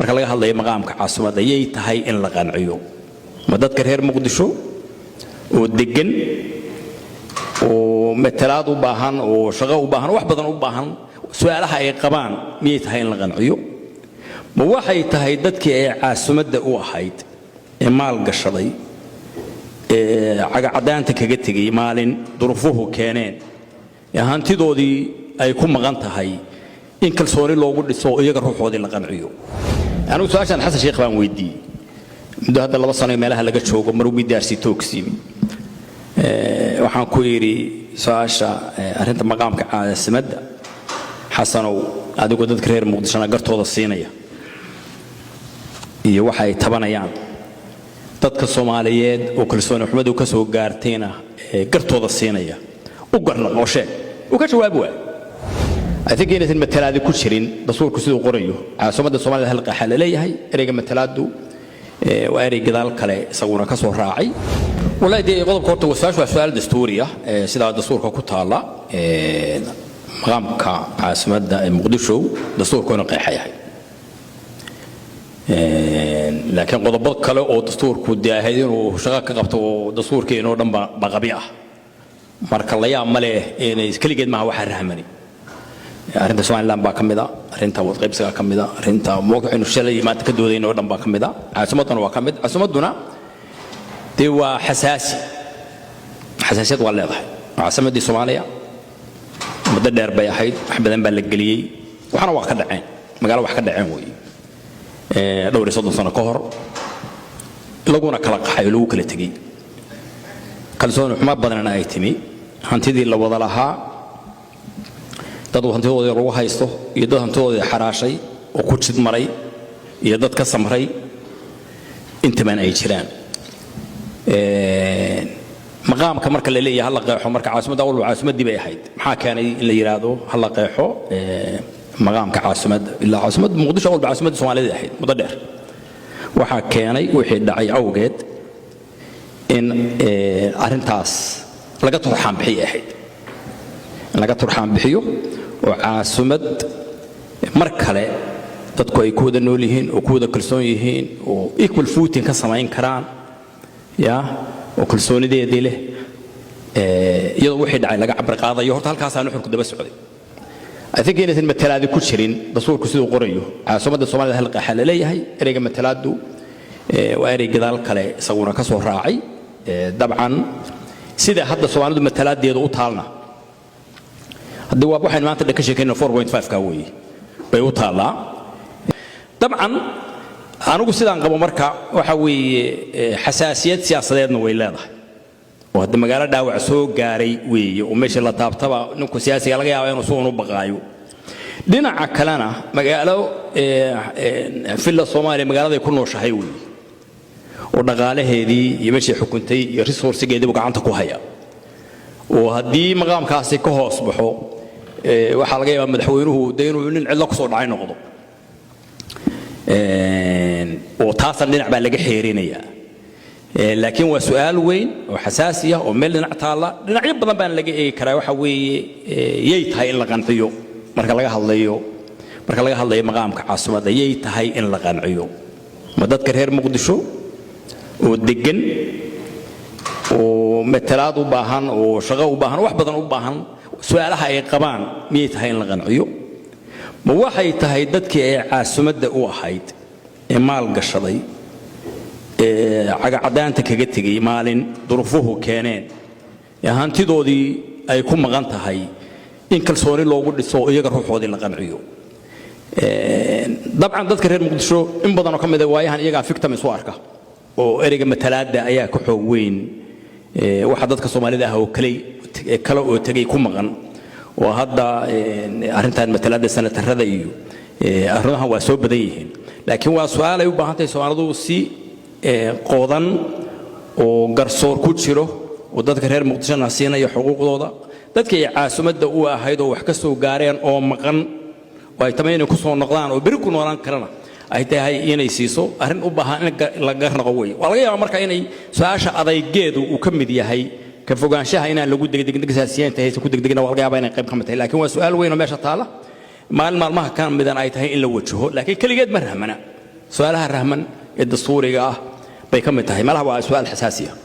marka laga hadlayo maqaamka caasimada ayay tahay in la qanciyo ma dadka reer Muqdisho oo degan oo matalaad u baahan oo shaqo u baahan wax badan u baahan su'aalaha ay qabaan miyay tahay in la qanciyo ma waxay tahay dadkii ay caasimada u ahayd ee maal gashaday cadaanta kaga tagay maalin duruufuhu keeneen hantidoodii ay ku maqan tahay in kalsooni loogu dhiso iyaga ruuxoodii la qanciyo anu su'aashan xasan sheekh baan weydiiyay muddo hadda 2 sano meelaha laga joogo maruu bidaarsi toogsiimi waxaan ku yiri su'aasha arinta maqaamka caasimada xasanow adigu dadka reer Muqdisho gartooda siinaya iyo waxa ay tabanayaan dadka Soomaaliyeed oo kalsooni xumadu ka soo gaartayna gartooda siinaya u garna oo sheeg u ka jawaab waa I think in matalaad ku jirin dastuurku sidoo qorayo caasimada Soomaaliya hal qaxal leeyahay ereyga matalaadu waa erey gadaal kale isaguna ka soo raacay walaadii qodobka horta waa su'aal dastuuriya sida dastuurka ku taala maqaamka caasimada Muqdisho dastuurkuna qeexayahay laakiin qodobo kale oo dastuurku daahay inuu shaqo ka qabto dastuurka inoo dhan ba qabi ah marka la yaab male inay kaligeed ma waxa rahmani arinta Soomaaliland baa kamida arinta wad qaybsiga kamida arinta mowqicinu shalay maanta ka doodayno oo dhan baa kamida caasimaduna waa kamid caasimaduna waa xasaasiyad waa leedahay caasimadii Soomaaliya muddo dheer bay ahayd wax badan baa la galiyay waxana waa ka dhaceen magaalo wax ka dhaceen way dhowr iyo 30 sano ka hor laguna kala qaxay lagu kala tagay kalsooni xumo badan ay timi hantidii la wada lahaa dad hantidooda lagu haysto iyo dad hantidooda xaraashay oo ku jid maray iyo dad ka samray inta man ay jiraan maqaamka marka la leeyahay hal qeexo marka caasimada awal caasimadii bay ahayd maxaa keenay in la yiraahdo hal qeexo maqaamka caasimada ilaa caasimada Muqdisho awal caasimada Soomaaliya ahayd muddo dheer waxa keenay wixii dhacay awgeed in arintaas laga turxaan bixiyo ahayd laga turxaan bixiyo oo caasimad mar kale dadku ay ku wada nool yihiin oo ku wada kalsoon yihiin oo equal footing ka samayn karaan ya oo kalsoonideedii leh iyadoo wixii dhacay laga cabar qaadayo horta halkaas aanu xurku daba socday I think in matalaad ku jirin dastuurku sidoo qorayo caasimada Soomaaliya hal qaxal leeyahay ereyga matalaadu waa erey gadaal kale isaguna ka soo raacay dabcan sida hadda Soomaalidu matalaadeedu u taalna hadii waxaan maanta ka sheekayna 4.5 ka weey bay u taalaa dabcan anigu sidaan qabo marka waxa weeye xasaasiyad siyaasadeedna way leedahay oo hadda magaalo dhaawac soo gaaray weeye oo meesha la taabtaba ninku siyaasiga laga yaabo inuu soo baqaayo dhinaca kalena magaalo filla Soomaaliya magaalada ay ku nooshahay weeye oo dhaqaalaheedii iyo meesha xukuntay iyo resourcegeedii gacanta ku haya oo hadii maqaamkaasi ka hoos baxo waxa laga yaabaa madaxweynuhu inuu nin cid la ku soo dhacay noqdo oo taasan dhinac baa laga xeerinayaa laakiin waa su'aal weyn oo xasaasi ah oo meel dhinac taala dhinacyo badan baan laga eegi karaa waxa weeye yey tahay in la qanciyo marka laga hadlayo maqaamka caasimada yey tahay in la qanciyo ma dadka reer Muqdisho oo degan oo matalaad u baahan oo shaqo u baahan wax badan u baahan su'aalaha ay qabaan miyay tahay in la qanciyo ma waxay tahay dadkii ay caasimada u ahayd ee maal gashaday cadaanta kaga tagay maalin duruufuhu keeneen hantidoodii ay ku maqan tahay in kalsooni loogu dhiso iyaga ruuxoodii la qanciyo dabcan dadka reer Muqdisho in badan oo kamid ah waayahan iyaga victim isu arka oo ereyga matalaada ayaa ku xoog weyn waxa dadka Soomaalida ah oo kale oo tagay ku maqan oo hadda arintan matalaada sanatarada iyo arrimaha waa soo badan yihiin laakiin waa su'aal ay u baahan tahay Soomaalidu si qodan oo garsoor ku jiro oo dadka reer Muqdisho siinaya xuquuqdooda dadka ay caasimada u ahayd oo wax ka soo gaareen oo maqan oo ay tamayna ku soo noqdaan oo bari ku noolaan karana ay tahay inay siiso arin u baahan in la garnaqo way waa laga yaabaa marka inay su'aasha adaygeedu uu ka mid yahay ka fogaanshaha inaan lagu degdegin siyaasiyiinta hayso ku degdegina waa laga yaabaa inay qayb ka mid tahay laakiin waa su'aal weyn oo meesha taala maalmaha kan midan ay tahay in la wajaho laakiin kaligeed ma rahmana سؤالها الرحمن الدستوري bay ka mid tahay malaha waa su'aal xasaasi ah